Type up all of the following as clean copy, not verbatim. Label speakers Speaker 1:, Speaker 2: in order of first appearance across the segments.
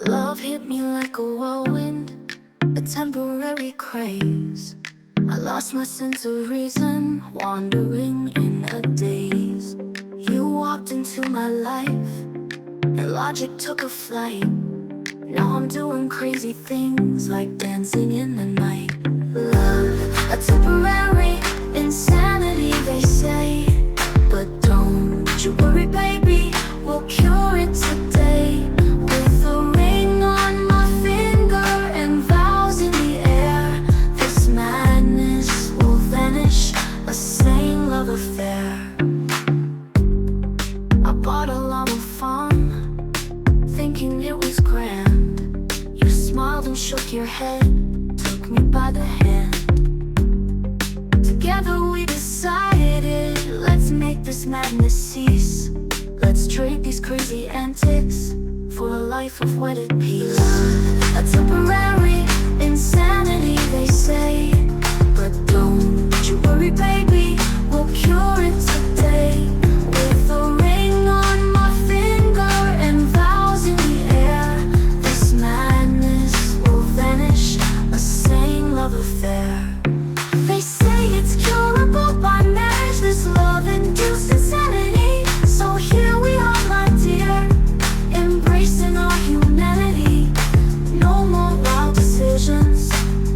Speaker 1: Love hit me like a whirlwind, a temporary craze. I lost my sense of reason, wandering in a daze. You walked into my life, and logic took a flight. Now I'm doing crazy things like dancing in the night. Love, a temporary insanity, they say. But don't you worry, baby, we'll cure it today. With a ring on my finger and vows in the air, this madness will vanish, a sane love affair. I bought a llama fawn, thinking it was grand. You smiled and shook your head, took me by the hand. Together we decided, let's make this madness cease. Let's trade these crazy antics for a life of wedded peace. A temporary insanity, they say. But don't you worry, baby, we'll cure it today. With a ring on my finger and vows in the air, this madness will vanish, a sane love affair. They say it's curable by marriage, this love-induced insanity. So here we are, my dear, embracing our humanity. No more wild decisions,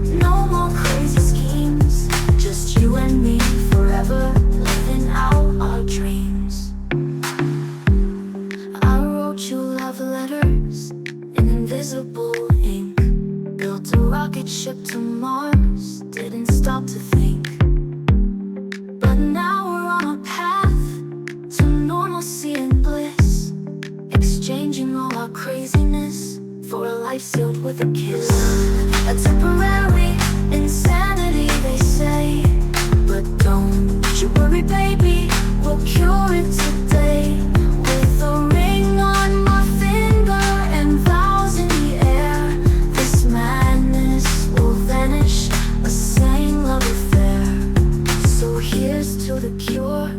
Speaker 1: no more crazy schemes. Just you and me forever, living out our dreams. I wrote you love letters in invisible ink. Built a rocket ship to Mars, didn't stop to think. But now we're on a path to normalcy and bliss, exchanging all our craziness for a life sealed with a kiss. A temporary insanity, they say. But don't you worry, baby, we'll cure it today. With a ring on my finger and vows in the air, this madness will vanish, a sane love affair. So here's to the cure,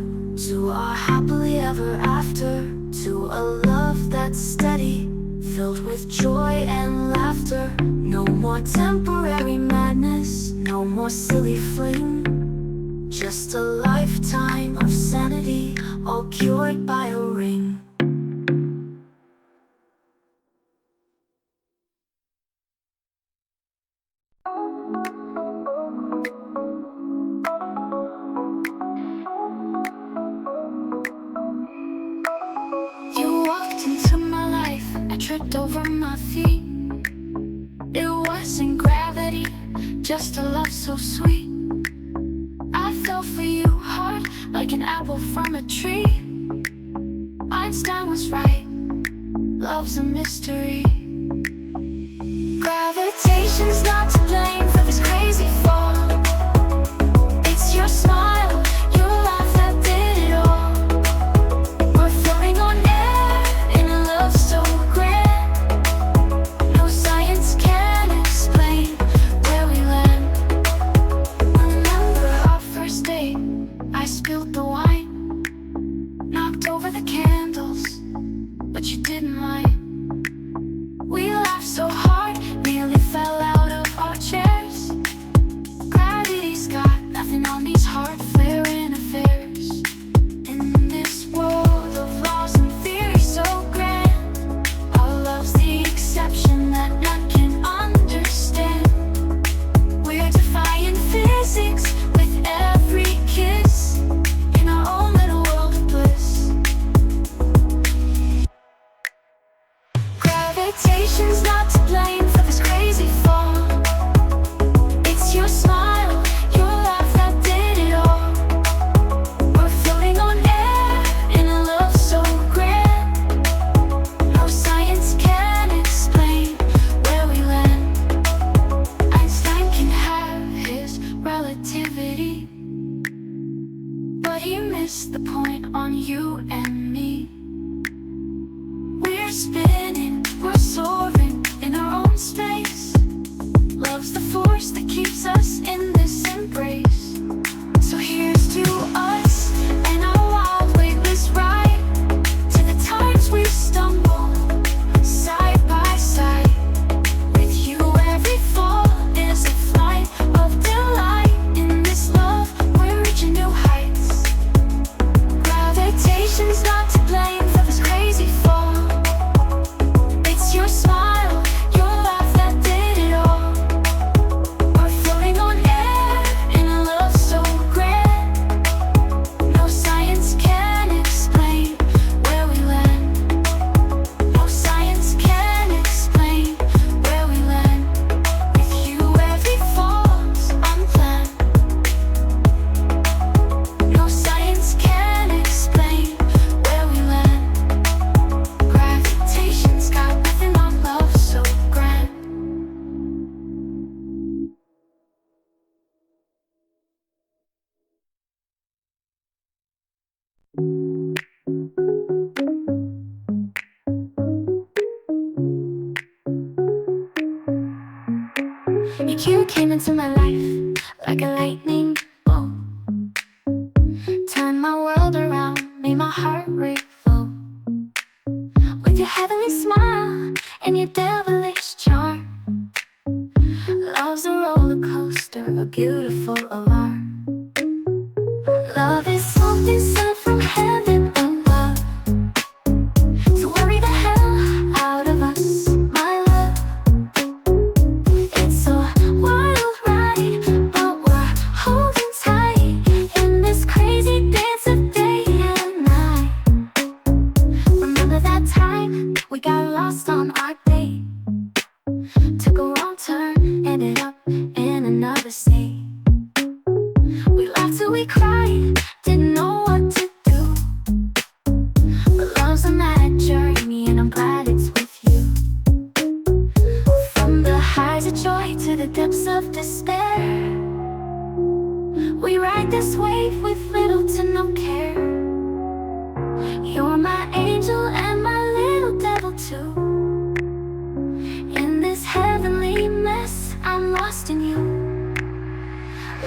Speaker 1: to our happily ever after, to a love that's steady, filled with joy and laughter. No more temporary madness, no more silly fling, just a lifetime of sanity, all cured by a ring. You walked into my life, I tripped over my feet. It wasn't gravity, just a love so sweet. I fell for you hard, like an apple from a tree. Einstein was right, love's a mystery. Gravitation's not to blame for this crazy fall. It's your smile, your laugh that did it all. We're floating on air in a love so grand. No science can explain where we land. Remember our first date, I spilled the wine, knocked over the candles, but you didn't mind. We laughed so hard, nearly fell out of our chairs. Gravity's got nothing on these heart flaring affairs. In this world of laws and theory so grand, our love's the exception that none can understand. We're defying physics with every kiss, in our own little world of bliss. Gravitation's not to blame for this crazy fall. It's your smile, your laugh that did it all. We're floating on air in a love so grand. No science can explain where we land. Einstein can have his relativity, but he missed the point on you and me. We're spinning, we're soaring in our own space. You came into my life like a lightning bolt, turned my world around, made my heart rate flow. With your heavenly smile and your devilish charm, love's a roller coaster, a beautiful alarm. Love is something sent from heaven above to worry the hell out of us, my love. It's a wild ride, but we're holding tight in this crazy dance of day and night. Remember that time we got lost on our date? Took a wrong turn, ended up in another state. We laughed till we cried, didn't know what to do. But love's a mad journey and I'm glad it's with you. From the highs of joy to the depths of despair, we ride this wave with little to no care. You're my angel and my little devil too. In this heavenly mess, I'm lost in you.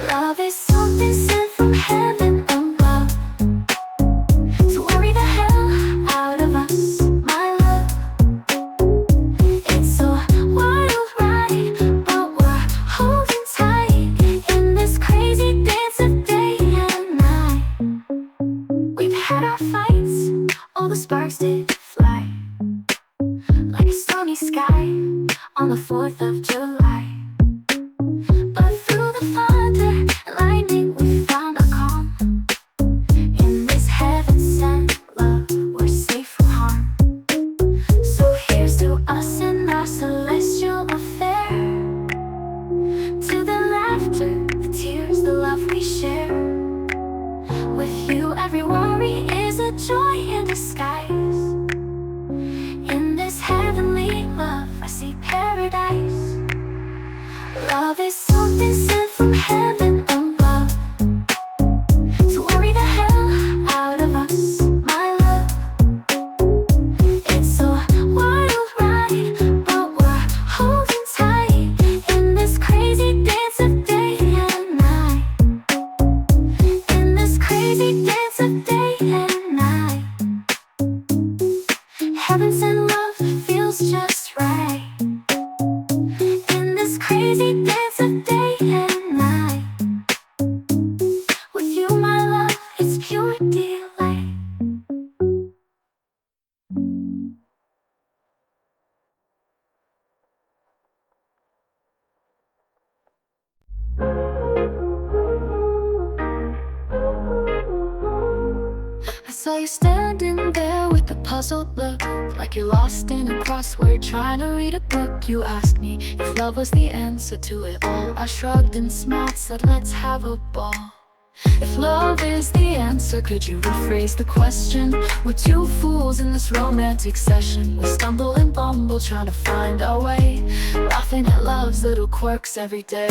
Speaker 1: Love is something sent from heaven above to worry the hell out of us, my love. It's a wild ride, but we're holding tight in this crazy dance of day and night. We've had our fights, all the sparks did fly like a stormy sky on the 4th of July. But through the thunder and lightning we found our calm. In this heaven-sent love, we're safe from harm. So here's to us and our celestial affair, to the laughter, the tears, the love we share. With you every worry is a joy in disguise. In this heavenly love I see paradise. Love is something sent from heaven above to worry the hell out of us, my love. It's a wild ride, but we're holding tight in this crazy dance of day and night. In this crazy dance of day and night. Heaven sent love feels just right. In this crazy dance of day and night. With you, my love, it's pure delight. I saw you standing there with a puzzled look, like you're lost in a crossword trying to read a book. You asked me if love was the answer to it all. I shrugged and smiled, said let's have a ball. If love is the answer, could you rephrase the question? We're two fools in this romantic session. We stumble and bumble trying to find our way, laughing at love's little quirks every day.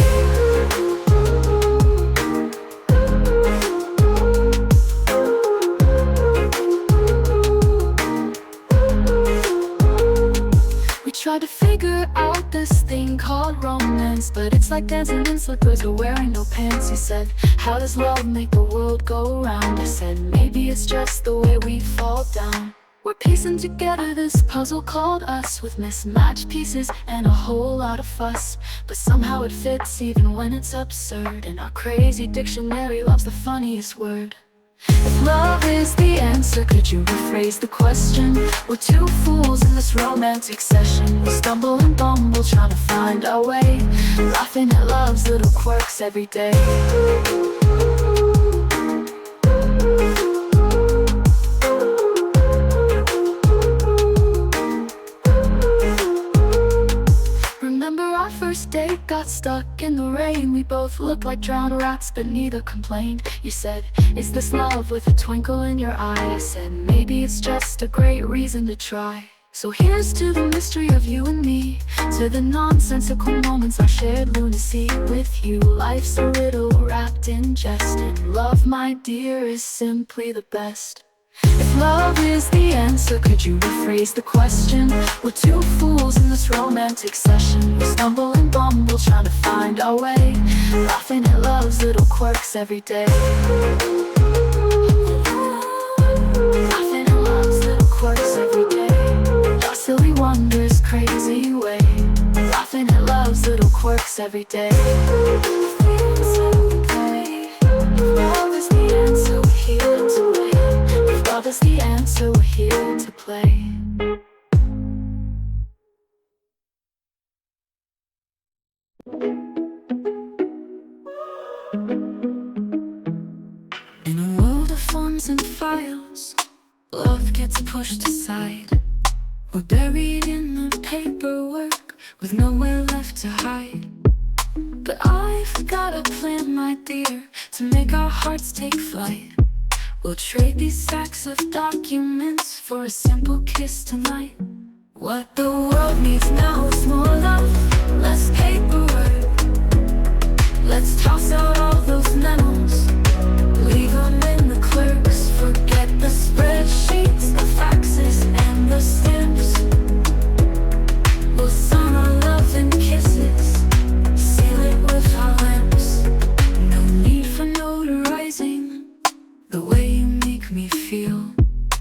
Speaker 1: Tried to figure out this thing called romance, but it's like dancing in slippers or wearing no pants. You said, how does love make the world go round? I said, maybe it's just the way we fall down. We're piecing together this puzzle called us, with mismatched pieces and a whole lot of fuss. But somehow it fits even when it's absurd, and our crazy dictionary loves the funniest word. If love is the answer, could you rephrase the question? We're two fools in this romantic session. We stumble and bumble trying to find our way, laughing at love's little quirks every day. Remember our first date, got stuck in the rain. We both looked like drowned rats, but neither complained. You said, is this love, with a twinkle in your eye? I said, maybe it's just a great reason to try. So here's to the mystery of you and me, to the nonsensical moments, our shared lunacy. With you, life's a riddle wrapped in jest, and love, my dear, is simply the best. If love is the answer, could you rephrase the question? We're two fools in this romantic session. We stumble and bumble, trying to find our way, laughing at love's little quirks every day. Laughing at love's little quirks every day. Our silly wonders, crazy way. Laughing at love's little quirks every day. Love is the answer, we're here to wait. Love is the answer, we're here to play. In a world of forms and files, love gets pushed aside. We're buried in the paperwork, with nowhere left to hide. But I've got a plan, my dear, to make our hearts take flight. We'll trade these stacks of documents for a simple kiss tonight. What the world needs now is more love, less paperwork. Let's toss out all those memos, leave them in the clerks. Forget the spreadsheets, the faxes, and the stamps. We'll sign our love in kisses, seal it with our lamps. No need for notarizing the way you make me feel.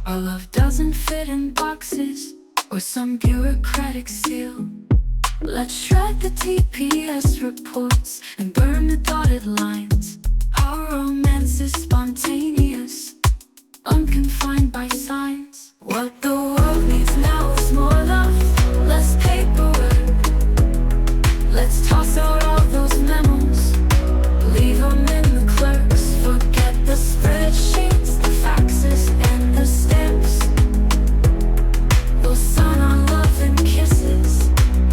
Speaker 1: Our love doesn't fit in boxes or some bureaucratic seal. Let's shred the TPS reports and burn the dotted lines. Our romance is spontaneous, unconfined by signs. What the world needs now is more love, less paperwork. Let's toss out all those memos, leave them in the clerks. Forget the spreadsheets, the faxes, and the stamps. We'll sign our love in kisses,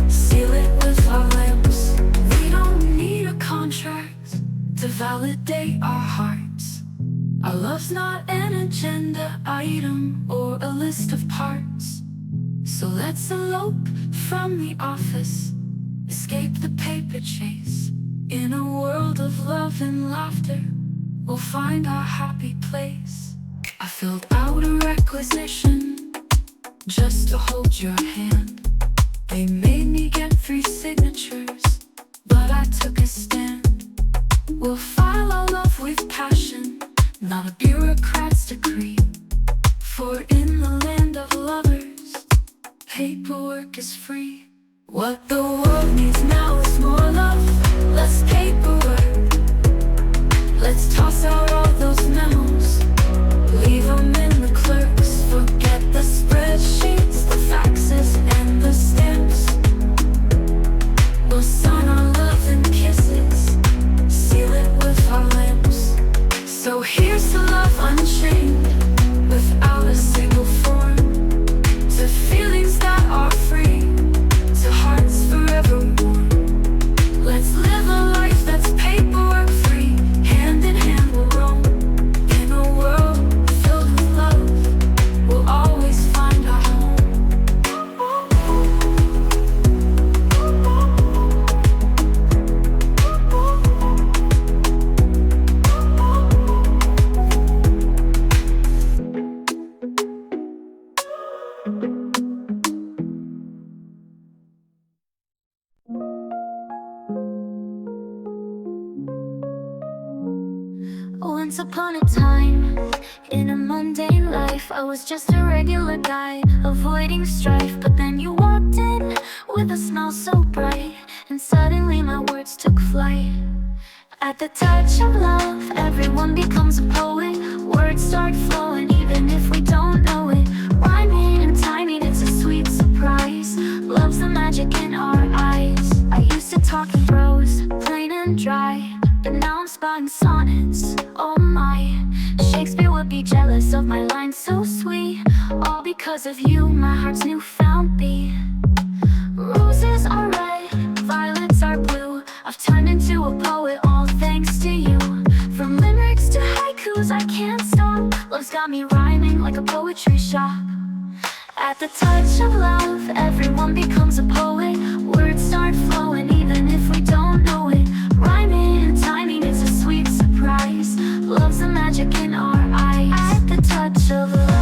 Speaker 1: seal it with our lamps. We don't need a contract to validate our hearts. Our love's not an agenda item or a list of parts. So let's elope from the office, escape the paper chase. In a world of love and laughter, we'll find our happy place. I filled out a requisition just to hold your hand. They made me get 3 signatures, but I took a stand. We'll file our love with passion, not a bureaucrat's decree. For in the land of lovers, paperwork is free. What the world needs now is more love, less paperwork. Let's toss out all those memos, leave them in the clerks. Forget the spreadsheets, the faxes, and the stamps. We'll sign our love in kisses, seal it with our lamps. So here's to love unchained, without a single form, to feelings that are free, to hearts forever warm. Let's live a life that's paperwork free, hand in hand we'll roam. In a world filled with love, we'll always find our home. Once upon a time, in a mundane life, I was just a regular guy, avoiding strife. But then you walked in with a smile so bright, and suddenly my words took flight. At the touch of love, everyone becomes a poet. Words start flowing even if we don't know it. Rhyming and timing, it's a sweet surprise. Love's the magic in our eyes. I used to talk in prose, plain and dry, but now I'm spouting sonnets, oh my. Shakespeare would be jealous of my lines so sweet. All because of you, my heart's newfound beat. Roses are red, violets are blue. I've turned into a poet, all thanks to you. From limericks to haikus, I can't stop. Love's got me rhyming like a poetry shop. At the touch of love, everyone becomes a poet. Words start flowing even if we don't know it. Rhyming and timing, it's a sweet surprise. Love's the magic in our eyes. At the touch of love.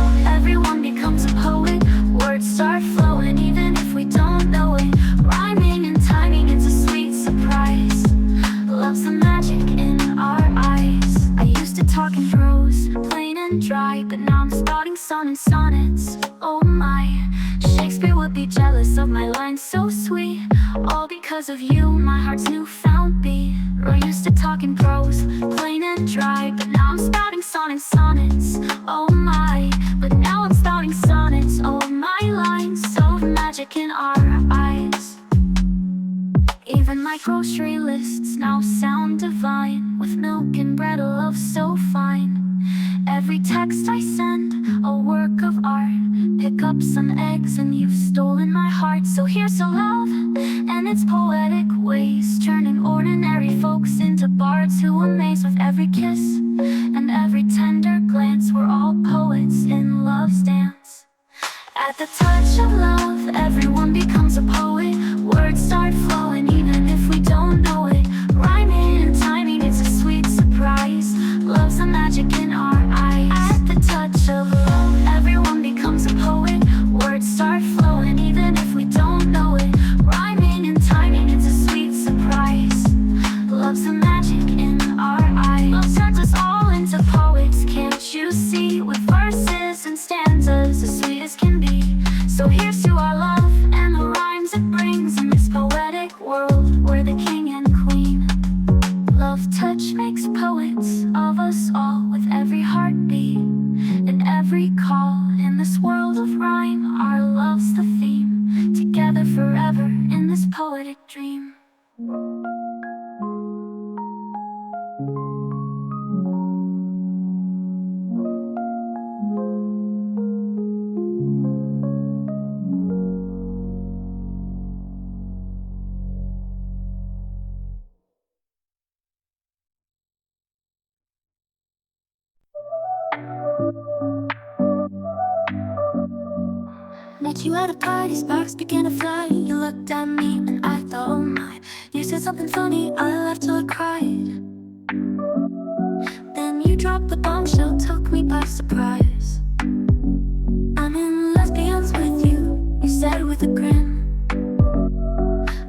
Speaker 1: chorus of my lines so sweet. All because of you, my heart's newfound beat. We're used to talking prose, plain and dry, but now I'm spouting sonnets, oh my. But now I'm spouting sonnets, oh my. Lines so magic in our eyes. Even my grocery lists now sound divine, with milk and bread, a love so fine. Every text I send, a work of art. Pick up some eggs and you've stolen my heart. So here's to love and its poetic ways, turning ordinary folks into bards who amaze with every kiss and every tender glance. We're all poets in love's dance. At the touch of love, everyone becomes a poet. Words start flowing even if we don't know it. Rhyming and timing, it's a sweet surprise. Love's the magic in our eyes. At the touch of love, everyone becomes a poet. Words start flowing even if we don't know it. Rhyming and timing, it's a sweet surprise. Love's the magic in our eyes. Love turns us all into poets, can't you see? With verses and stanzas as sweet as can be. So here's to our love and the rhymes it brings. In this poetic world, we're the king and queen. Love touch makes poets of us all, with every heartbeat and every call. In this world of rhyme, our love's the theme. Together forever in this poetic dream. Met you at a party, sparks began to fly. You looked at me and I thought, oh my. You said something funny, I laughed till I cried. Then you dropped the bombshell, took me by surprise. I'm in lesbians with you, you said with a grin.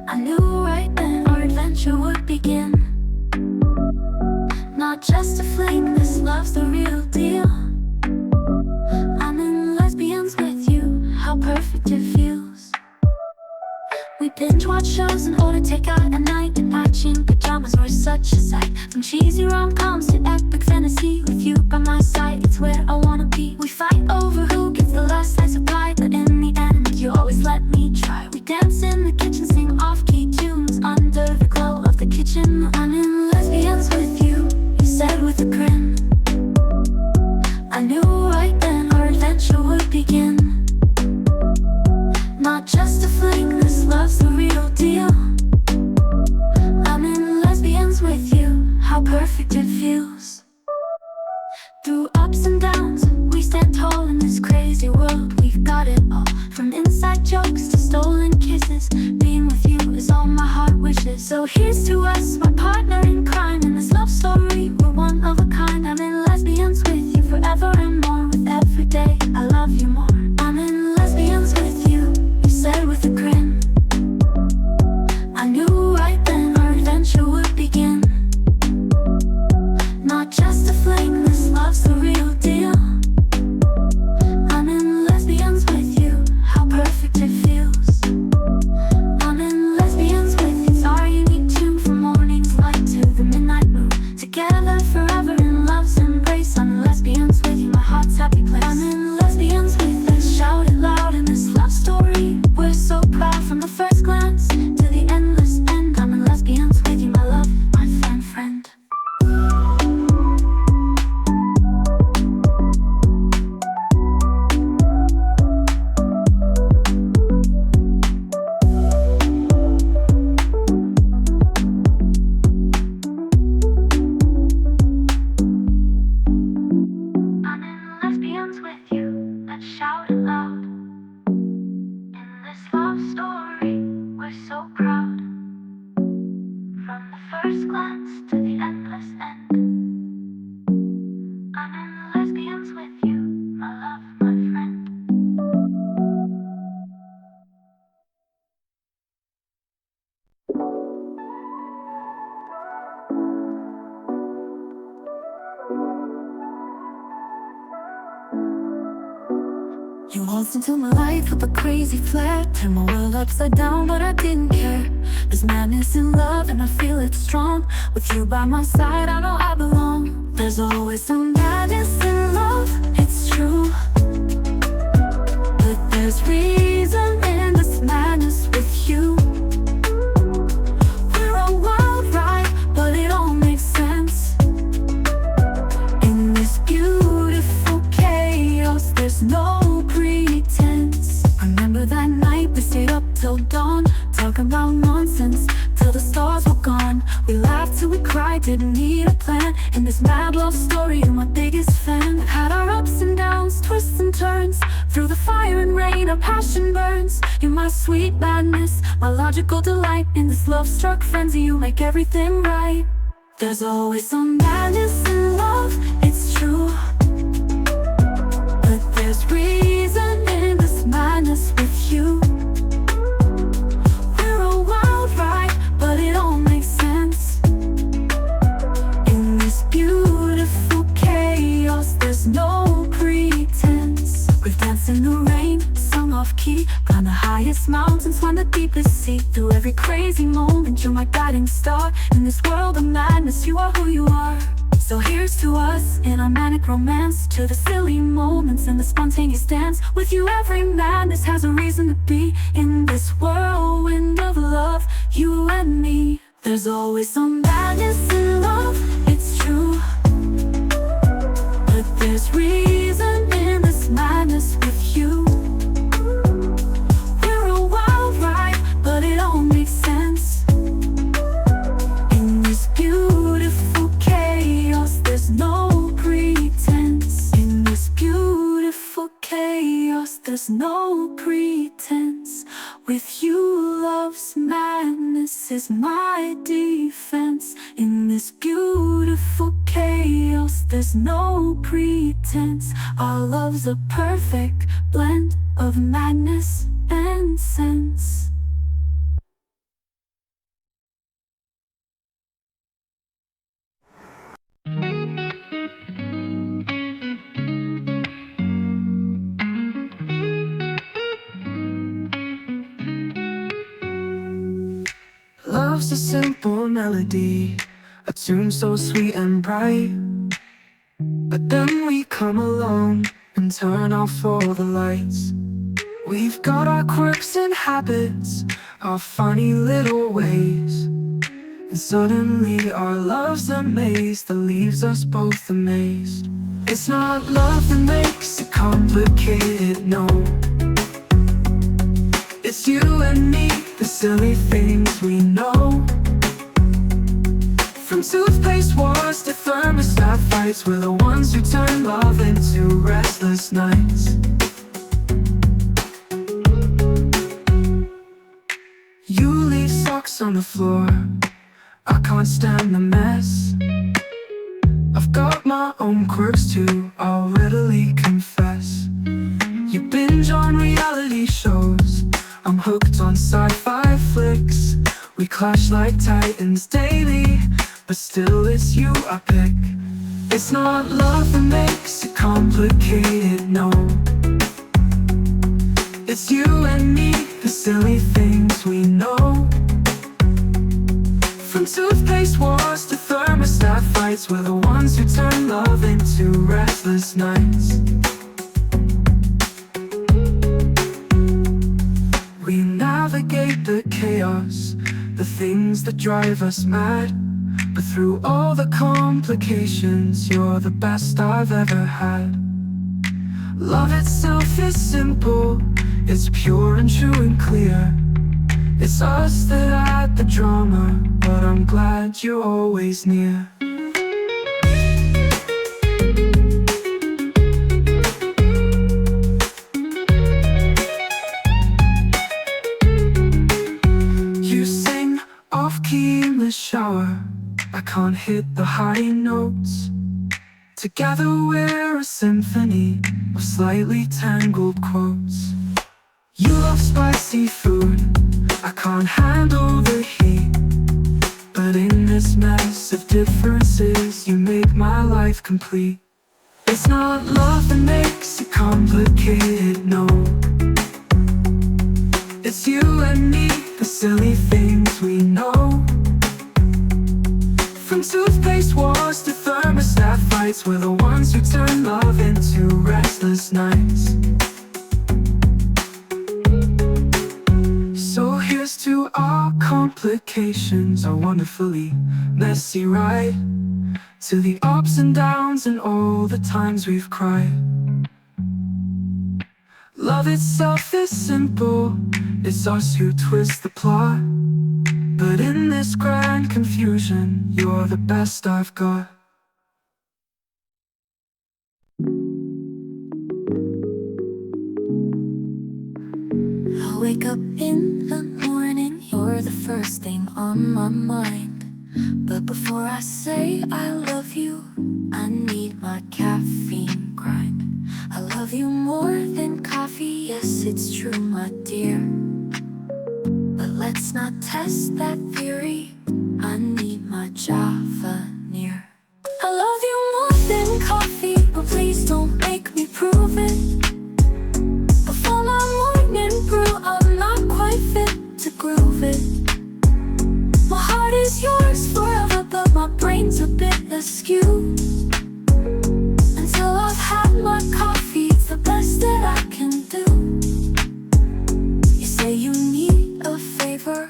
Speaker 1: I knew right then our adventure would begin. Not just a fling, this love's the real deal. I'm in lesbians with you, how perfect it feels. We binge watch shows and order takeout at night. In matching pajamas were such a sight. From cheesy rom-coms to epic fantasy, with you by my side, it's where I wanna be. We fight over who gets the last slice of pie, but in the end, you always let me try. We dance in the kitchen, sing off-key tunes under the glow of the kitchen. I'm in lesbians with you, you said with a grin. I knew right then our adventure would begin. Not just a fling, this love's the real deal. I'm in lesbians with you, how perfect it feels. Through ups and downs, we stand tall in this crazy world. We've got it all, from inside jokes to stolen kisses. Being with you is all my heart wishes. So here's to us, my partner in crime. In this love story, we're one of a kind. I'm in lesbians with you forever and more. With every day, I love you more. I'm in lesbians with you, you said with a grin. I knew right then our adventure would begin. Not just a fling, this love's the real deal. I'm in lesbians with you, how perfect it feels. I'm in lesbians with you, it's our unique tune. From morning's light to the midnight moon. Together forever in love's embrace. I'm lesbians with you, my heart's happy place. I'm in lesbians with you, let's shout it loud in this love story. We're so proud from the first glance to the endless end. I'm in lesbians with you, my love, my friend. I'm in lesbians with you, let's shout it loud. In this love story, we're so proud. From the first glance to the endless end. I'm in lesbians with you, my love, my friend.
Speaker 2: You
Speaker 1: waltzed into my life with a crazy flair. Turned my world upside down, but I didn't care. There's madness in love and I feel it strong. With you by my side, I know I belong. There's always some madness in love, it's true. But there's reason in this madness with you. We're a wild ride, but it all makes sense. In this beautiful chaos, there's no pretense. Remember that night we stayed up till dawn, talking about nonsense till the stars were gone. We laughed till we cried, didn't need a plan. In this mad love story, you're my biggest fan. We've had our ups and downs, twists and turns. Through the fire and rain, our passion burns. You're my sweet madness, my logical delight. In this love-struck frenzy, you make everything right. There's always some madness in love, it's true. But there's reason in this madness with you. We're a wild ride, but it all makes sense. In this beautiful chaos, there's no pretense. We've danced in the rain, sung off key, climbed the highest mountains, swam the deepest sea. Through every crazy moment, you're my guiding star. In this world of madness, you are who you are. So here's to us in our manic romance, to the silly moments and the spontaneous dance. With you every madness has a reason to be. In this whirlwind of love, you and me. There's always some madness in love, it's true. But there's reason in this madness with you. We're a wild ride, but it all makes sense. In this beautiful chaos, there's no pretense. In this beautiful chaos, there's no pretense. With you, love's madness is my defense. In this beautiful chaos, there's no pretense. Our love's a perfect blend of madness and sense.
Speaker 2: Love's a simple melody, a tune so sweet and bright. But then we come along and turn off all the lights. We've got our quirks and habits, our funny little ways. And suddenly our love's a maze that leaves us both amazed. It's not love that makes it complicated, no. It's you and me, the silly things we know. From toothpaste wars to thermostat fights, we're the ones who turn love into restless nights. You leave socks on the floor, I can't stand the mess. I've got my own quirks too, I'll readily confess. You binge on reality shows, I'm hooked on sci-fi flicks. We clash like titans daily, but still it's you I pick. It's not love that makes it complicated, no. It's you and me, the silly things we know. From toothpaste wars to thermostat fights, we're the ones who turn love into restless nights. We navigate the chaos, the things that drive us mad. But through all the complications, you're the best I've ever had. Love itself is simple, it's pure and true and clear. It's us that add the drama, but I'm glad you're always near. You sing off-key in the shower, I can't hit the high notes. Together we're a symphony of slightly tangled quotes. You love spicy food, I can't handle the heat. But in this mess of differences, you make my life complete. It's not love that makes it complicated, no. It's you and me, the silly things we know. From toothpaste wars to thermostat fights, we're the ones who turn love into restless nights. So here's to our complications, our wonderfully messy ride, to the ups and downs and all the times we've cried. Love itself is simple, it's us who twist the plot. But in this grand confusion, you're the best I've got.
Speaker 1: I wake up in the morning, you're the first thing on my mind. But before I say I love you, I need my caffeine grind. I love you more than coffee, yes it's true my dear. But let's not test that theory, I need my Java near. I love you more than coffee, but please don't make me prove it. Before my morning brew, I'm not quite fit to groove it. My heart is yours forever, but my brain's a bit askew. Until I've had my coffee, it's the best that I can do. You say you need a favor,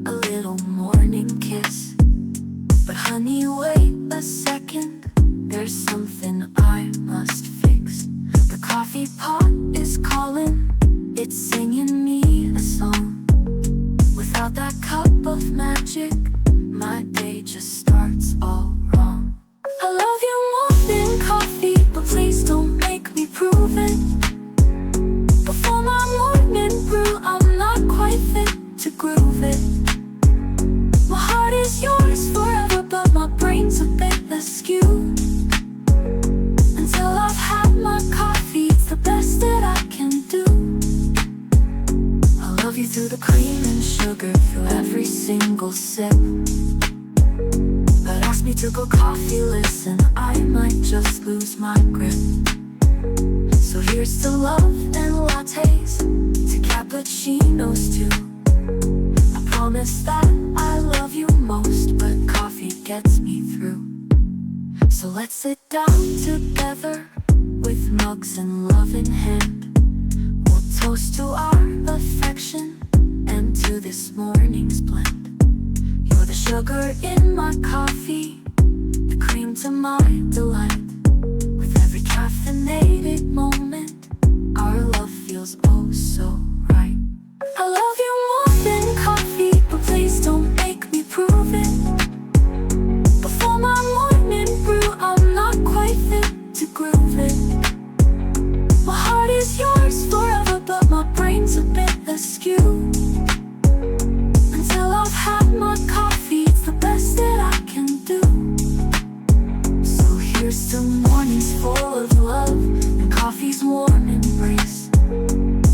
Speaker 1: a little morning kiss. But honey, wait a second, there's something I must fix. The coffee pot is calling, it's singing me a song. Without that cup of magic, my day just starts all wrong. I love you more than coffee, but please don't make me prove it. Before my morning brew, I'm not quite fit to groove it. My heart is yours forever, but my brain's a bit askew. Until I've had my coffee, it's the best that I can do. I love you through the cream and sugar, through every single sip. But ask me to go coffee, listen, I might just lose my grip. So here's to love and lattes, to cappuccinos too. I promise that I love you most, but coffee gets me through. So let's sit down together, with mugs and love in hand. We'll toast to our affection, and to this morning's blend. You're the sugar in my coffee, the cream to my delight. With every caffeinated moment, our love feels oh so right. I love you more than coffee, but please don't make me prove it. Before my morning brew, I'm not quite fit to groove it. My heart is yours forever, but my brain's a bit askew. Until I've had my coffee, it's the best that I can do. So here's to mornings full of love, and coffee's warm embrace.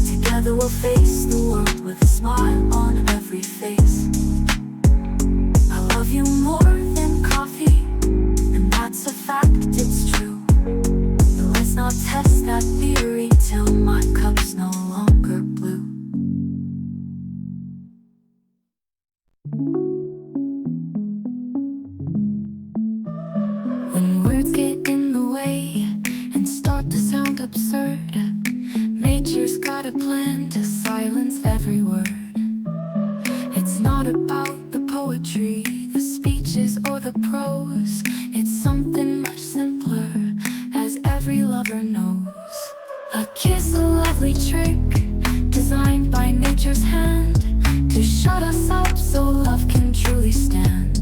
Speaker 1: Together we'll face the world with a smile on every face. I love you more than coffee, and that's a fact, it's true. But let's not test that theory till my cup's no longer blue. When words get in the way and start to sound absurd, nature's got a plan to silence every word. It's not about the poetry, the speeches or the prose. It's something much simpler, as every lover knows. A kiss, a lovely trick, designed by nature's hand, to shut us up so love can truly stand.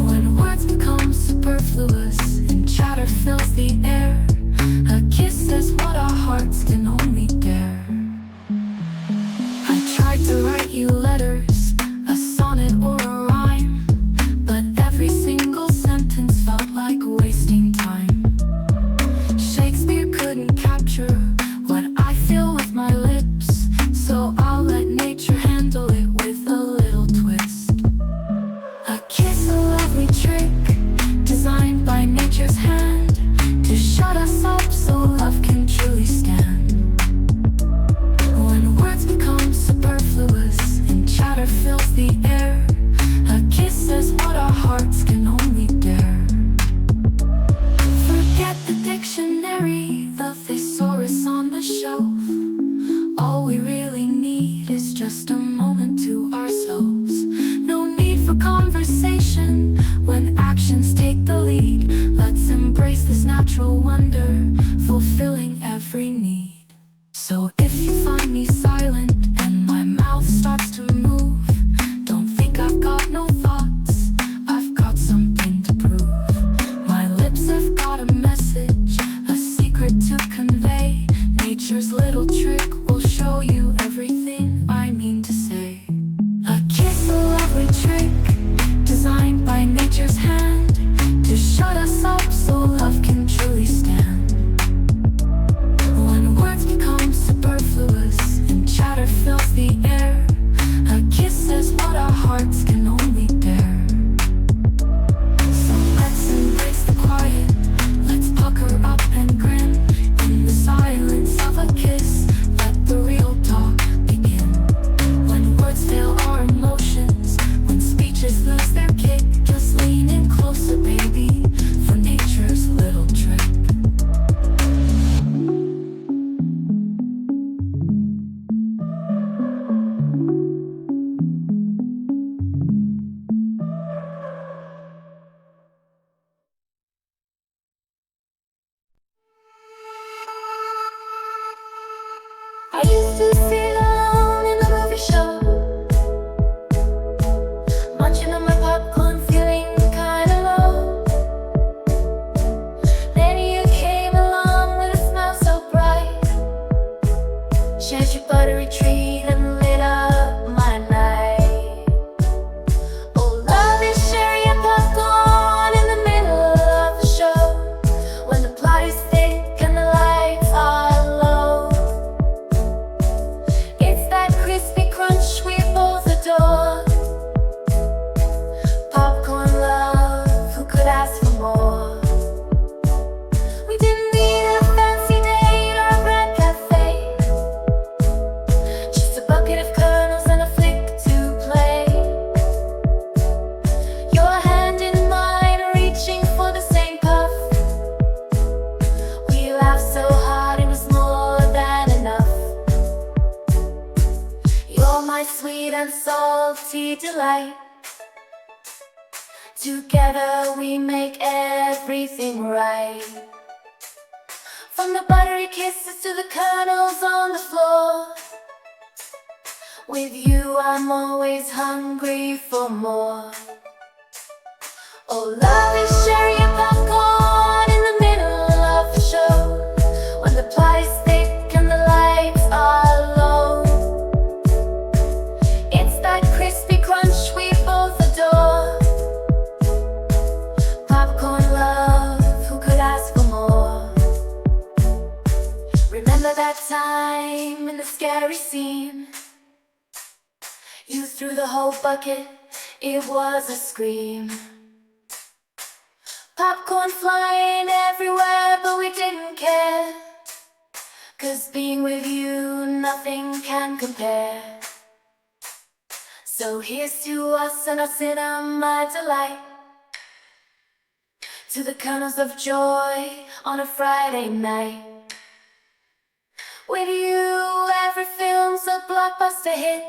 Speaker 1: When words become superfluous and chatter fills the air, a kiss says what our hearts can only dare. I tried to write you letters, a sonnet or a rhyme, but every single sentence felt like wasting time. Shakespeare couldn't capture what I feel with my lips, so I'll let nature handle it with a little twist. A kiss, a lovely trick, designed by nature's hand, and salty delight. Together we make everything right. From the buttery kisses to the kernels on the floor. With you I'm always hungry for more. Oh, love is sharing your popcorn in the middle of the show, when the plot is thick and the lights are low. It's that crispy crunch we both adore. Popcorn love, who could ask for more? Remember that time in the scary scene? You threw the whole bucket, it was a scream. Popcorn flying everywhere, but we didn't care, 'cause being with you, nothing can compare. So here's to us and our cinema delight, to the kernels of joy on a Friday night. With you, every film's a blockbuster hit.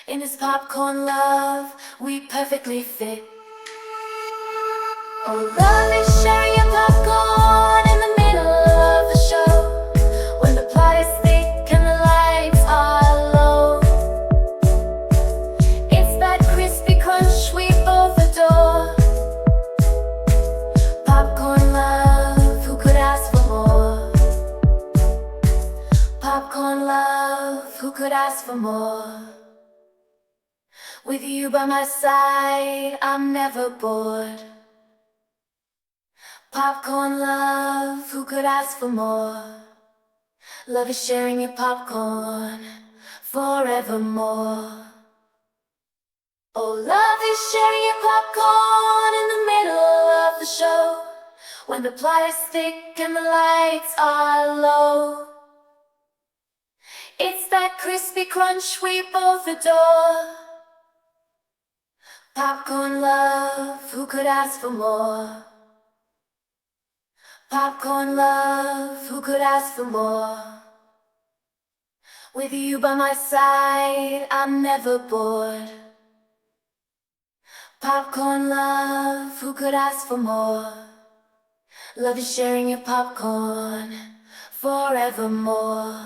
Speaker 1: In this popcorn love, we perfectly fit. Oh, love is sharing your popcorn in the middle of the show, when the plot is thick and the lights are low. It's that crispy crunch we both adore. Popcorn love, who could ask for more? Popcorn love, who could ask for more? With you by my side, I'm never bored. Popcorn love, who could ask for more? Love is sharing your popcorn forevermore. Oh, love is sharing your popcorn in the middle of the show, when the plot is thick and the lights are low. It's that crispy crunch we both adore. Popcorn love, who could ask for more? Popcorn love, who could ask for more? With you by my side, I'm never bored. Popcorn love, who could ask for more? Love is sharing your popcorn forevermore.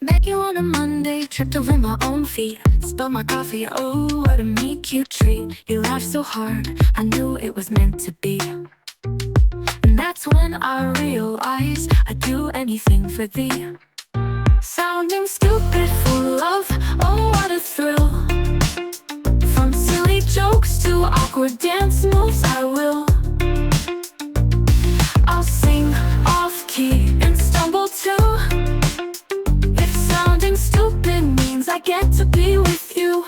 Speaker 1: Met you on a Monday, tripped over my own feet, spilled my coffee, oh, what a meet cute treat. You laughed so hard, I knew it was meant to be. And that's when I realized I'd do anything for thee. Sounding stupid, full of, oh, what a thrill. From silly jokes to awkward dance moves, I will. I'll sing off-key and stumble too. Stupid means I get to be with you.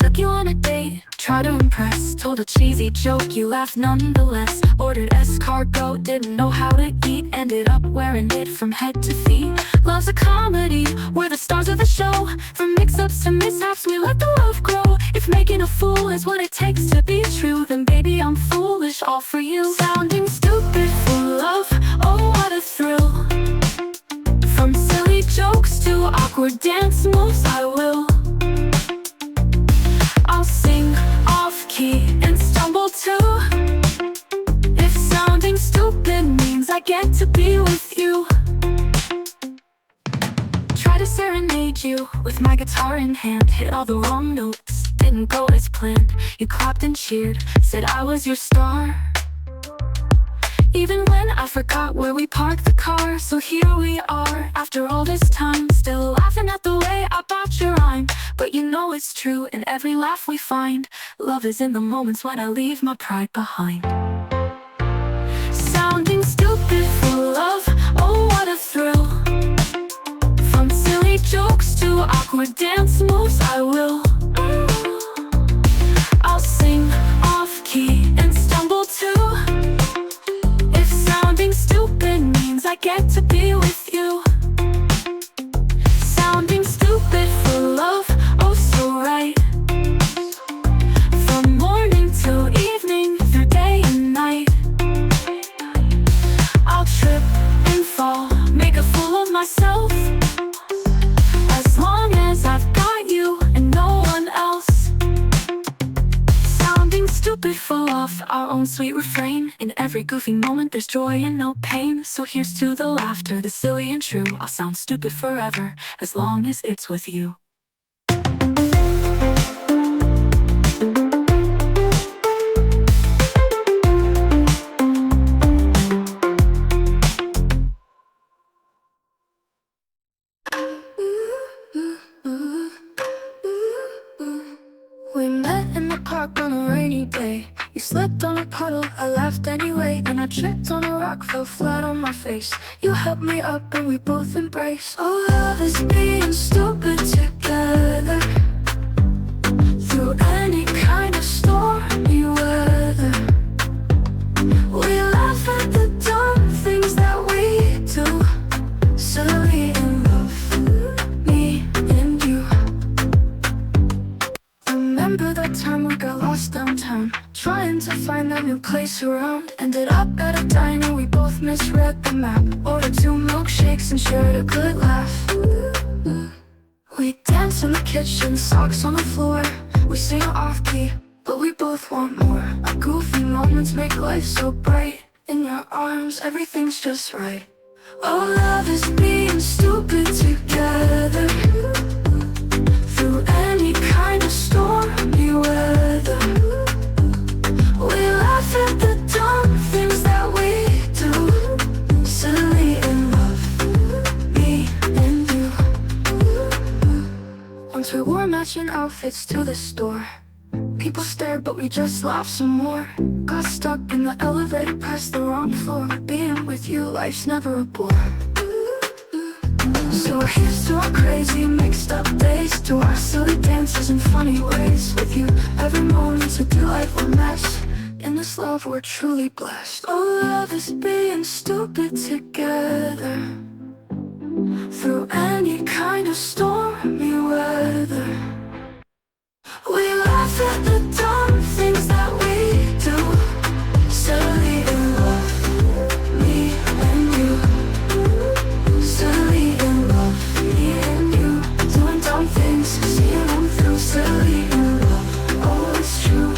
Speaker 1: Took you on a date, tried to impress, told a cheesy joke, you laughed nonetheless. Ordered escargot, didn't know how to eat, ended up wearing it from head to feet. Love's a comedy, we're the stars of the show. From mix-ups to mishaps, we let the love grow. If making a fool is what it takes to be true, then baby I'm foolish, all for you. Sounding stupid, full of, oh, what a thrill. From silly jokes to awkward dance moves, I will. I'll sing off-key and stumble too. If sounding stupid means I get to be with you. Try to serenade you with my guitar in hand, hit all the wrong notes, didn't go as planned. You clapped and cheered, said I was your star, even when I forgot where we parked the car. So here we are, after all this time, still laughing at the way I bought your rhyme. But you know it's true, in every laugh we find, love is in the moments when I leave my pride behind. Sounding stupid, full of, oh, what a thrill. From silly jokes to awkward dance moves, I will. I'll sing off-key and stumble too. Stupid means I get to be with you. Sounding stupid. our own sweet refrain. In every goofy moment there's joy and no pain. So here's to the laughter, the silly and true. I'll sound stupid forever, as long as it's with you. We met in the park on a rainy day. You slipped on a puddle, I laughed anyway. And I tripped on a rock, fell flat on my face. You helped me up and we both embraced. Oh, love is being stupid together, through any kind of stormy weather. We laugh at the dumb things that we do, silly in love, me and you. Remember that time we got lost downtown, trying to find a new place around. Ended up at a diner, we both misread the map. Ordered 2 milkshakes and shared a good laugh. We dance in the kitchen, socks on the floor. We sing off-key, but we both want more. Our goofy moments make life so bright. In your arms, everything's just right. Oh, love is being stupid together, through any kind of stormy weather. We laugh at the dumb things that we do, silly in love, me and you. Once we wore matching outfits to the store. People stared, but we just laughed some more. Got stuck in the elevator, pressed the wrong floor. Being with you, life's never a bore. So here's to our crazy mixed up days, to our silly dances and funny ways. With you, every moment's a delightful mess. In this love, we're truly blessed. Oh, love is being stupid together, through any kind of stormy weather. We laugh at the dumb things that we do, silly in love, me and you. Silly in love, me and you. Doing dumb things, seeing them through. Silly in love, oh it's true.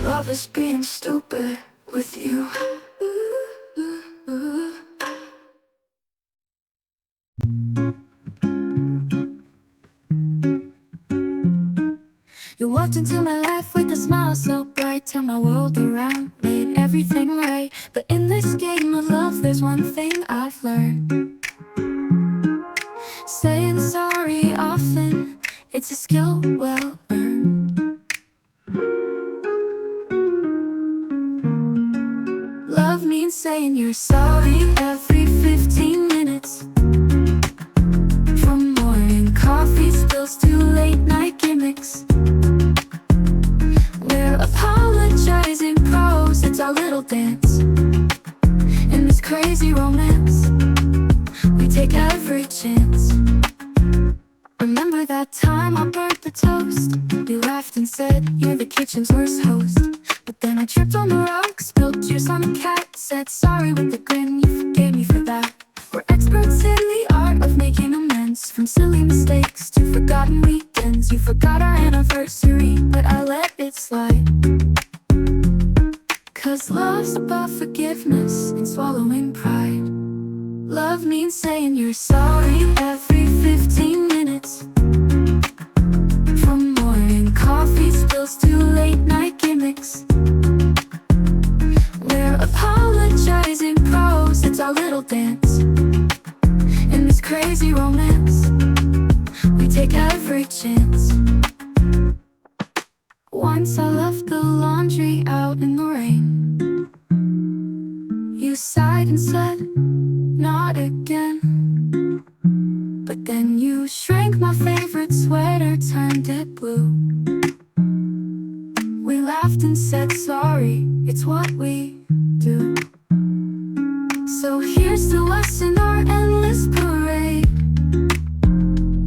Speaker 1: Love is being stupid with you. You walked into my life with a smile so bright, turned my world around, made everything right. But in this game of love, there's one thing I've learned: saying sorry often, it's a skill well earned. Love means saying you're sorry every 15 minutes. From morning coffee spills to late night gimmicks, we're apologizing pros, it's our little dance. In this crazy romance, we take every chance. Remember that time I burnt the toast? You laughed and said, you're the kitchen's worst host. But then I tripped on the rock, spilled juice on the cat. Said sorry with a grin, you forgave me for that. We're experts in the art of making amends, from silly mistakes to forgotten weekends. You forgot our anniversary, but I let it slide. 'Cause love's about forgiveness and swallowing pride. Love means saying you're sorry every 15 minutes. From morning coffee spills to late night gimmicks, we're apologizing pros, it's our little dance. In this crazy romance, we take every chance. Once I left the laundry out in the rain. You sighed and said, not again. But then you shrank my favorite sweater, turned it blue. We laughed and said sorry, it's what we do. So here's to us in our endless parade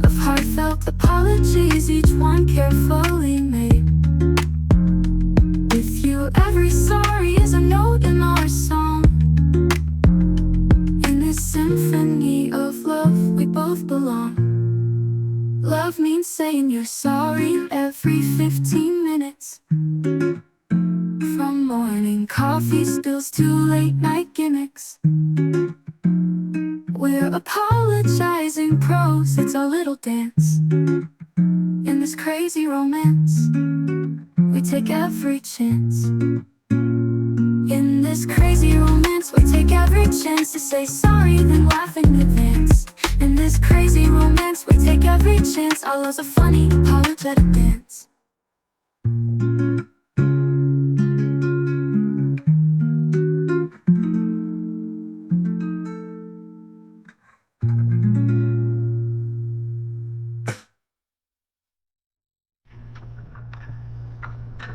Speaker 1: of heartfelt apologies, each one carefully made. With you, every sorry is a note in our song. In this symphony of love, we both belong. Love means saying you're sorry every 15 minutes. From morning and coffee spills to late night gimmicks. We're apologizing pros, it's our little dance. In this crazy romance, we take every chance. In this crazy romance, we take every chance to say sorry, then laugh in advance. In this crazy romance, we take every chance. Our love's a funny, apologetic dance.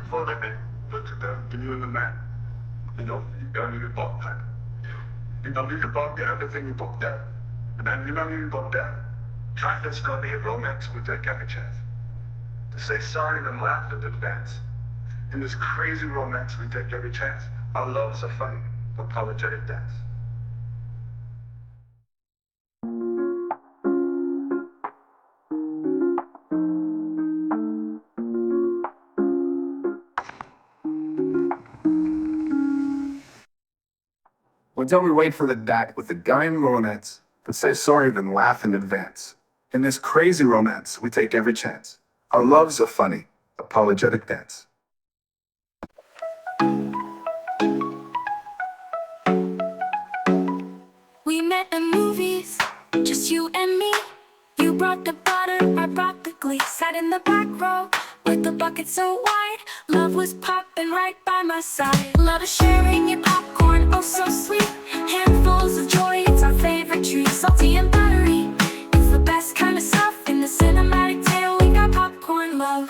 Speaker 3: For the day, look at them, you and the man. You don't need to talk that. You don't need to talk that, everything you talk that. And then you don't need to talk that. Trying to start a romance with that kind of chance. To say sorry and laugh in advance. In this crazy romance, we take every chance. Our love is a funny, apologetic dance.
Speaker 4: Well, don't we wait for the date with the guy in romance, but say sorry then laugh in advance. In this crazy romance, we take every chance. Our love's a funny, apologetic dance.
Speaker 1: We met in movies, just you and me. You brought the butter, I brought the glee. Sat in the back row with the bucket so wide. Love was popping right by my side. Love is sharing your popcorn, oh so sweet. Handfuls of joy, it's our favorite treat. Salty and buttery, it's the best kind of stuff. In the cinematic tale, we got popcorn love.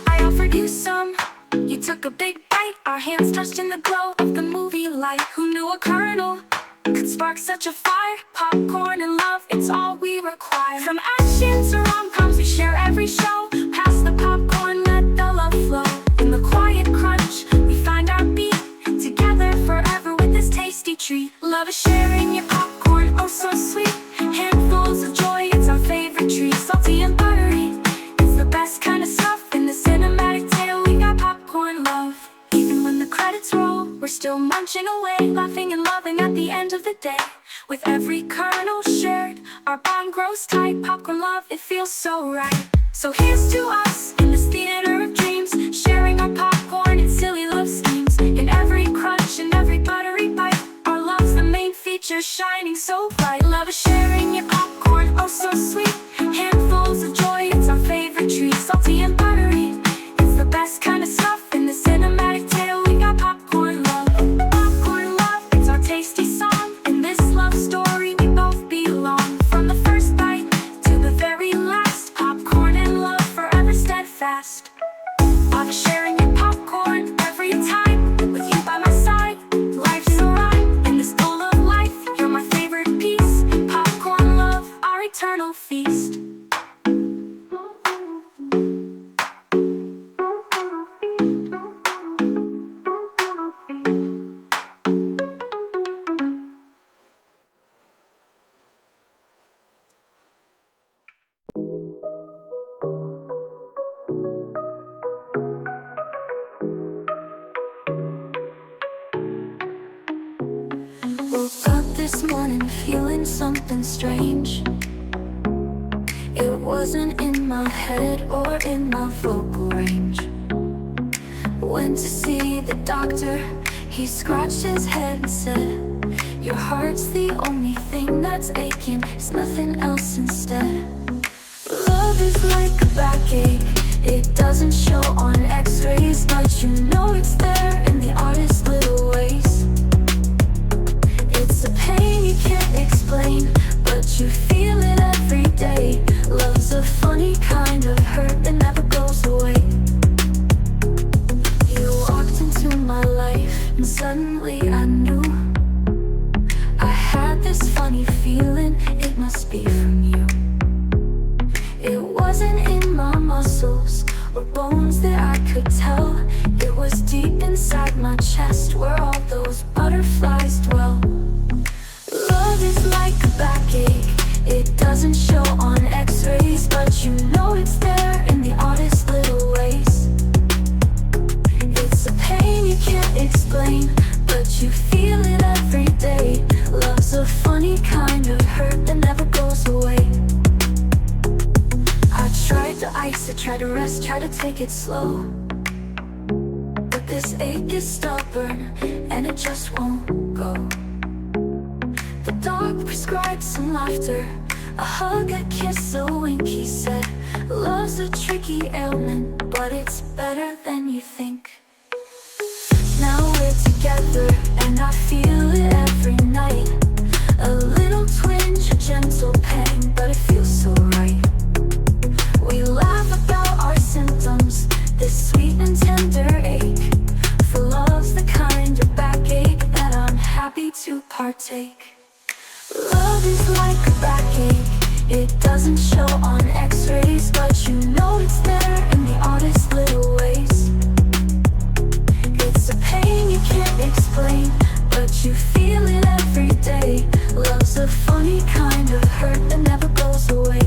Speaker 1: I offered you some, you took a big bite. Our hands touched in the glow of the movie light. Who knew a kernel could spark such a fire? Popcorn and love, it's all we require. From action to rom-coms, we share every show. Pass the popcorn, let the love flow. In the quiet crunch, we find our beat. Together forever with this tasty treat. Love is sharing your popcorn, oh so sweet. Handfuls of joy, it's our favorite treat. Salty and buttery, it's the best kind of stuff. In the cinematic tale, we got popcorn love. Even when the credits roll, we're still munching away, laughing and loving at the end of the day. With every kernel shared, our bond grows tight. Popcorn love, it feels so right. So here's to us, in this theater of dreams, sharing our popcorn and silly love schemes. In every crunch and every buttery bite, our love's the main feature, shining so bright. Love is sharing your popcorn, oh so sweet. Handfuls of joy, it's our favorite treat. Salty and buttery, it's the best kind of stuff. In the cinematic tale, we got popcorn love. Popcorn love, it's our tasty song. In this love story, we both belong. From the first bite to the very last, popcorn and love forever steadfast. I'll be sharing your popcorn every time. With you by my side, life's a rhyme. In this bowl of life, you're my favorite piece. Popcorn love, our eternal feast. Woke up this morning feeling something strange. It wasn't in my head or in my vocal range. Went to see the doctor, he scratched his head and said, your heart's the only thing that's aching, there's nothing else instead. Love is like a backache, it doesn't show on x-rays, but you know it's there in the oddest little ways. It's a pain you can't explain, but you feel it every day. Love's a funny kind of hurt that never goes away. You walked into my life and suddenly I knew I had this funny feeling, it must be from you. It wasn't in my muscles or bones that I could tell. It was deep inside my chest where all those butterflies dwell. Love is like a backache, explain, but you feel it every day. Love's a funny kind of hurt that never goes away. I tried to ice it, tried to rest, tried to take it slow, but this ache is stubborn and it just won't go. The dog prescribed some laughter, a hug, a kiss, a wink. He said, love's a tricky ailment, but it's better than you think. Now we're together and I feel it every night. A little twinge, a gentle pang, but it feels so right. We laugh about our symptoms, this sweet and tender ache. For love's the kind of backache that I'm happy to partake. Love is like a backache, it doesn't show on x-rays, but you know it's there in the oddest little ways. It's a pain you can't explain, but you feel it every day. Love's a funny kind of hurt that never goes away.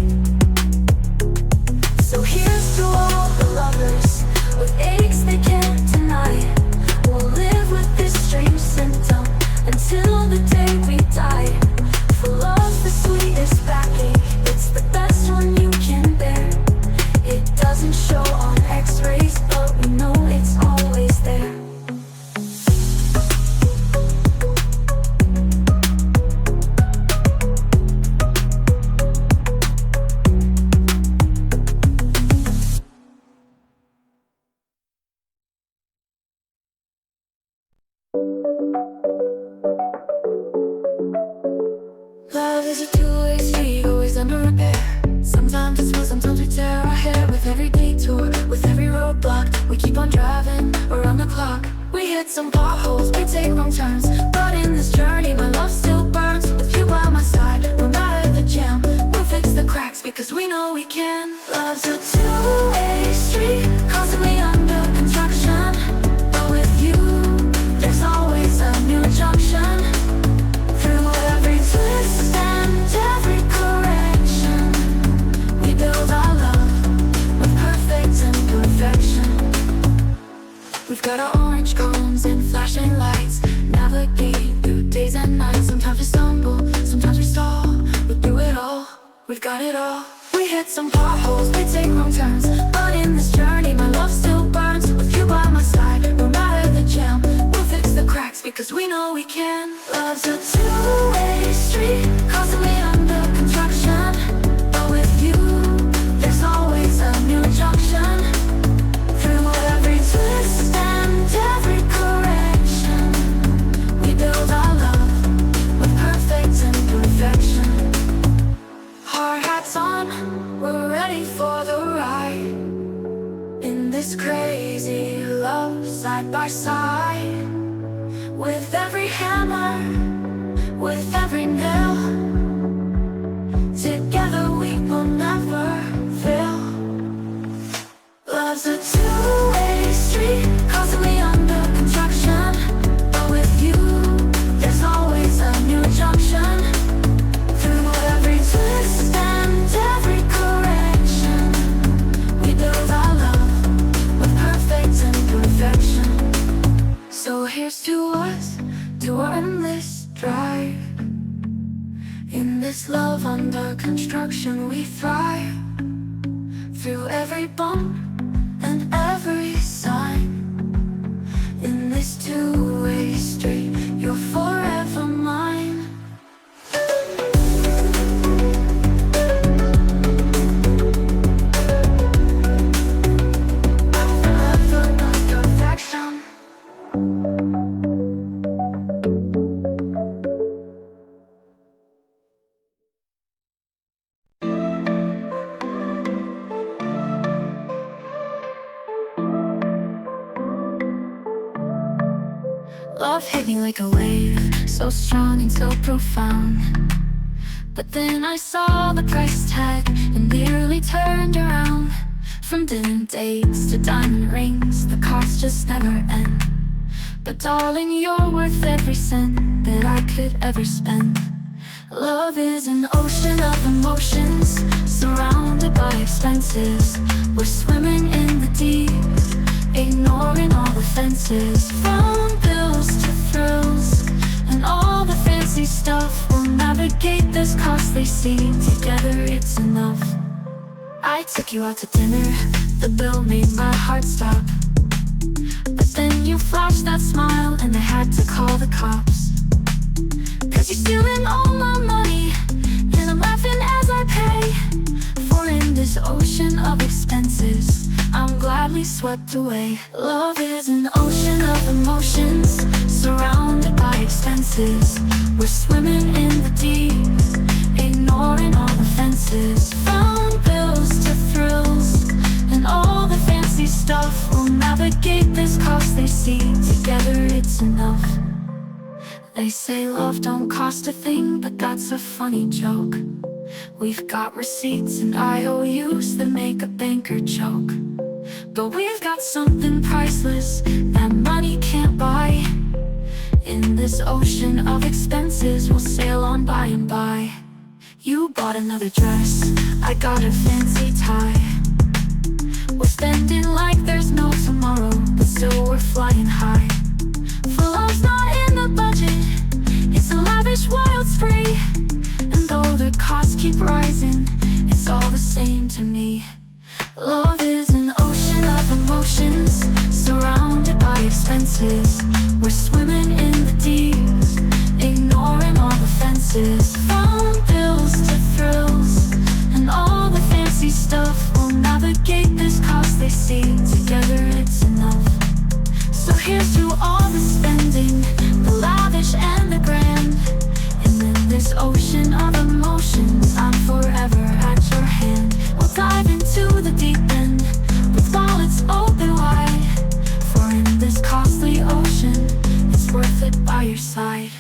Speaker 1: So here's to all the lovers with aches they can't deny. We'll live with this strange symptom until the day we die. For love's the sweetest backache, it's the best one you can bear. It doesn't show on x-rays, but we know it's always there. Love is a two-way street, always under repair. Sometimes it's smooth, sometimes we tear our hair. With every detour, with every roadblock, we keep on driving around the clock. We hit some potholes, we take wrong turns, but in this journey my love still burns. With you by my side, no matter the jam, we'll fix the cracks because we know we can. Love's a two-way street, constantly under construction, but with you, there's always a new junction. Through every twist and every correction, we build our love with perfect imperfection. We've got our orange cones and flashing lights, navigate through days and nights. Sometimes we stumble, sometimes we stall, but through it all, we've got it all. We hit some potholes, we take wrong turns, but in this journey my love still burns. With you by my side, no matter the jam, we'll fix the cracks because we know we can. Love's a two-way street, constantly under construction, but with you, there's always a new junction. Through every twist and every correction, we build our love with perfect imperfection. Hard hats on, we're ready for the ride. In this crazy love, side by side. With every hammer, with every nail, together we will never fail. Love's a two-way street, constantly under construction, but with you, there's always a new junction. Through every twist and every correction, we build our love with perfect imperfection. So here's to us, to our endless drive. In this love under construction we thrive. Through every bump and every sign. In this two-way street, you're forever mine. Forever not perfection. Love hit me like a wave, so strong and so profound. But then I saw the price tag and nearly turned around. From dinner dates to diamond rings, the cost just never end. But darling, you're worth every cent that I could ever spend. Love is an ocean of emotions, surrounded by expenses. We're swimming in the deep, ignoring all the fences. From the this costly scene. Together it's enough. I took you out to dinner, the bill made my heart stop. But then you flashed that smile and I had to call the cops. Cause you're stealing all my money, and I'm laughing as I pay. For in this ocean of expenses, I'm gladly swept away. Love is an ocean of emotions, surrounded by expenses. We're swimming in the deep, ignoring all the fences. From bills to thrills, and all the fancy stuff. We'll navigate this costly sea. Together it's enough. They say love don't cost a thing, but that's a funny joke. We've got receipts and IOUs that make a banker choke. But we've got something priceless that money can't buy. In this ocean of expenses, we'll sail on by and by. You bought another dress, I got a fancy tie. We're spending like there's no tomorrow, but still we're flying high. For love's not in the budget, it's a lavish wild spree. And though the costs keep rising, it's all the same to me. Love is an ocean of emotions, surrounded by expenses. We're swimming in the deep, ignoring all the fences. From bills to thrills, and all the fancy stuff. We'll navigate this costly sea. Together it's enough. So here's to all the spending, the lavish and the grand. And in this ocean of emotions, I'm forever at your hand. We'll dive into the deep end, with wallets open wide. For in this costly ocean, it's worth it by your side.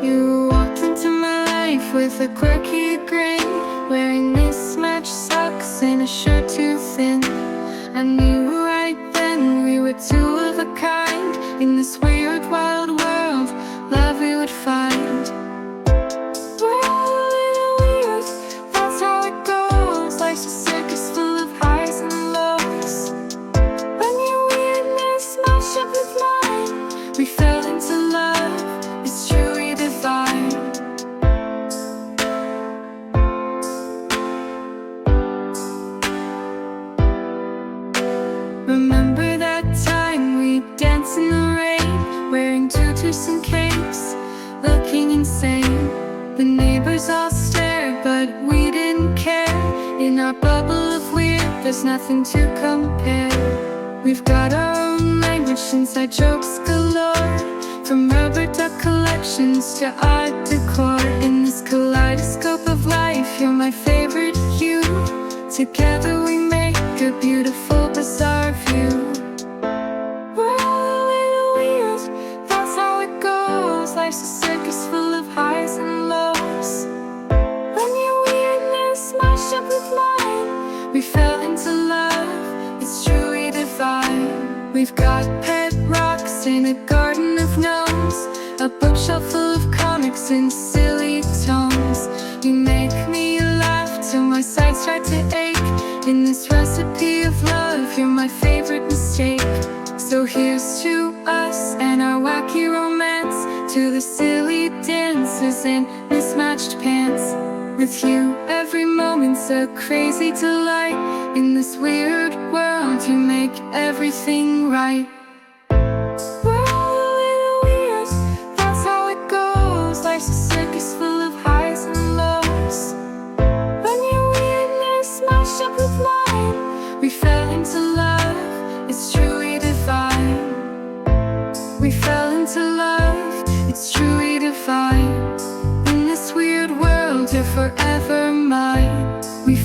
Speaker 5: You walked into my life with a quirky grin, wearing mismatched socks and a shirt too thin. I knew right then we were two of a kind. In this weird wild world, love we would find. We're all a little weird, that's how it goes. Life's a circus full of highs and lows. When your weirdness matched up with mine, we fell into love. It's truly divine. Remember that time we danced in the rain, wearing tutus and capes, looking insane. The neighbors all stared, but we didn't care. In our bubble of weird, there's nothing to compare. We've got our own language, inside jokes galore. From rubber duck collections to art decor. In this kaleidoscope of life, you're my favorite hue. Together we make a beautiful, bizarre view. We're all a little weird, that's how it goes. Life's a circus full of highs and lows. When your weirdness matched up with mine, we fell into love. It's truly divine. We've got pet rocks in a garden of gnomes, a bookshelf full of comics and silly tomes. You make me laugh till my sides start to ache. In this recipe of love, you're my favorite mistake. So here's to us and our wacky romance, to the silly dances and mismatched pants. With you, every moment's a crazy delight. In this weird world, you make everything right. We're all a little weird, that's how it goes. Life's a circus full of highs and lows. When your weirdness matched up with mine, we fell into love. It's truly divine. We fell into love. It's truly divine. In this weird world, you're forever mine. We